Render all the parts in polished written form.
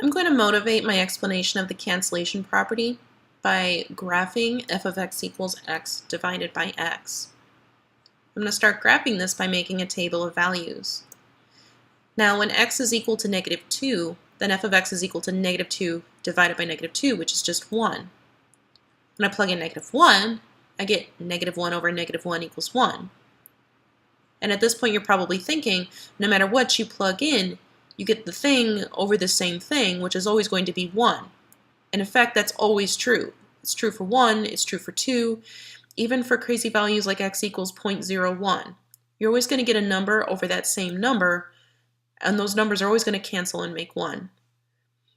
I'm going to motivate my explanation of the cancellation property by graphing f of x equals x divided by x. I'm going to start graphing this by making a table of values. Now when x is equal to -2, then f of x is equal to -2 divided by -2, which is just 1. When I plug in -1, I get -1 over -1 equals 1. And at this point you're probably thinking, no matter what you plug in, you get the thing over the same thing, which is always going to be 1. And in fact, that's always true. It's true for 1, it's true for 2, even for crazy values like x equals 0.01. You're always going to get a number over that same number, and those numbers are always going to cancel and make 1.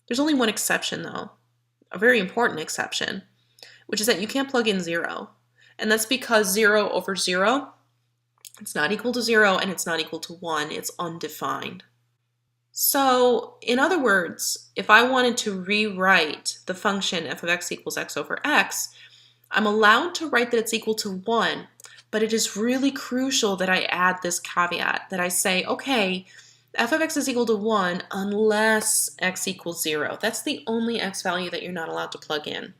There's only one exception though, a very important exception, which is that you can't plug in 0. And that's because 0 over 0, it's not equal to 0 and it's not equal to 1, it's undefined. So, in other words, if I wanted to rewrite the function f of x equals x over x, I'm allowed to write that it's equal to 1, but it is really crucial that I add this caveat, that I say, okay, f of x is equal to 1 unless x equals 0. That's the only x value that you're not allowed to plug in.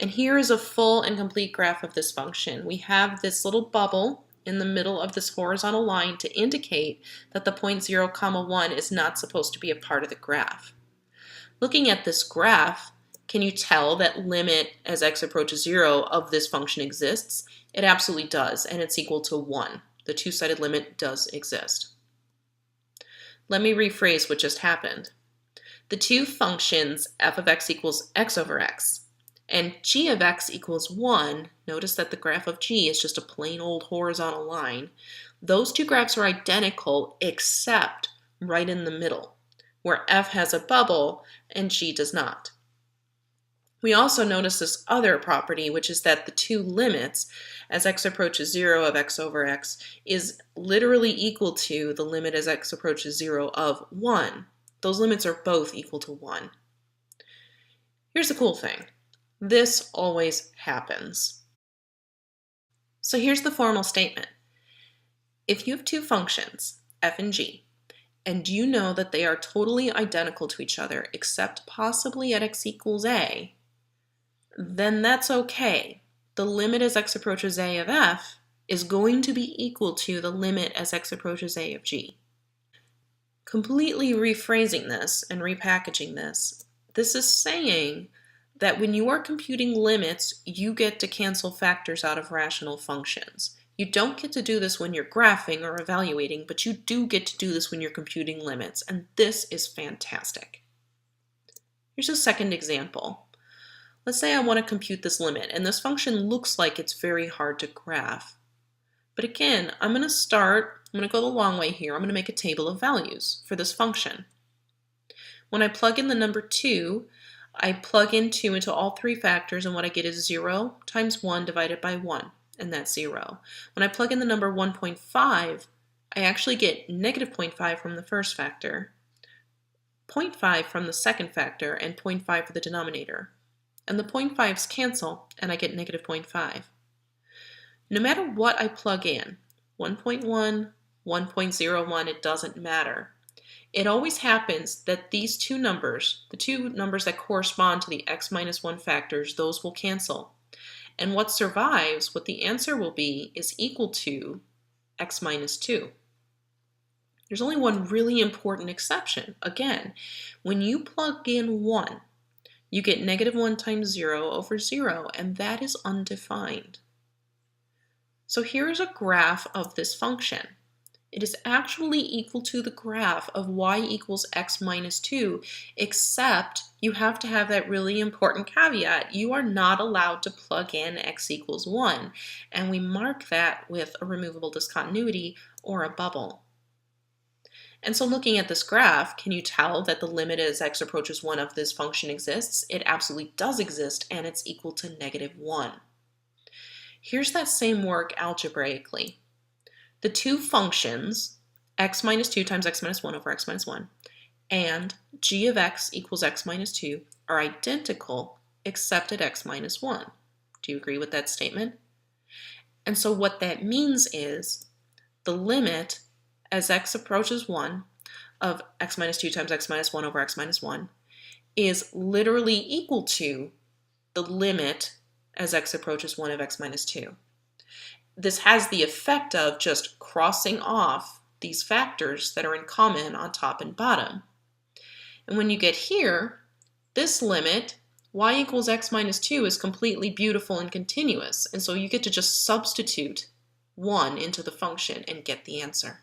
And here is a full and complete graph of this function. We have this little bubble in the middle of this horizontal line to indicate that the point 0, 1 is not supposed to be a part of the graph. Looking at this graph, can you tell that limit as x approaches 0 of this function exists? It absolutely does, and it's equal to 1. The two-sided limit does exist. Let me rephrase what just happened. The two functions f of x equals x over x and g of x equals 1, notice that the graph of g is just a plain old horizontal line. Those two graphs are identical except right in the middle, where f has a bubble and g does not. We also notice this other property, which is that the two limits as x approaches 0 of x over x is literally equal to the limit as x approaches 0 of 1. Those limits are both equal to 1. Here's the cool thing. This always happens. So here's the formal statement. If you have two functions, f and g, and you know that they are totally identical to each other except possibly at x equals a, then that's okay. The limit as x approaches a of f is going to be equal to the limit as x approaches a of g. Completely rephrasing this and repackaging this, this is saying that when you are computing limits, you get to cancel factors out of rational functions. You don't get to do this when you're graphing or evaluating, but you do get to do this when you're computing limits, and this is fantastic. Here's a second example. Let's say I want to compute this limit, and this function looks like it's very hard to graph. But again, I'm going to go the long way here. I'm going to make a table of values for this function. When I plug in the number 2, I plug in 2 into all three factors, and what I get is 0 times 1 divided by 1, and that's 0. When I plug in the number 1.5, I actually get -0.5 from the first factor, 0.5 from the second factor, and 0.5 for the denominator. And the 0.5s cancel, and I get -0.5. No matter what I plug in, 1.1, 1.01, it doesn't matter. It always happens that these two numbers, the two numbers that correspond to the x minus 1 factors, those will cancel. And what survives, what the answer will be, is equal to x minus 2. There's only one really important exception. Again, when you plug in 1, you get -1 times 0 over 0, and that is undefined. So here is a graph of this function. It is actually equal to the graph of y equals x minus 2, except you have to have that really important caveat. You are not allowed to plug in x equals 1, and we mark that with a removable discontinuity or a bubble. And so looking at this graph, can you tell that the limit as x approaches 1 of this function exists? It absolutely does exist, and it's equal to -1. Here's that same work algebraically. The two functions, x minus 2 times x minus 1 over x minus 1, and g of x equals x minus 2 are identical except at x minus 1. Do you agree with that statement? And so what that means is the limit as x approaches 1 of x minus 2 times x minus 1 over x minus 1 is literally equal to the limit as x approaches 1 of x minus 2. This has the effect of just crossing off these factors that are in common on top and bottom. And when you get here, this limit, y equals x minus 2, is completely beautiful and continuous. And so you get to just substitute 1 into the function and get the answer.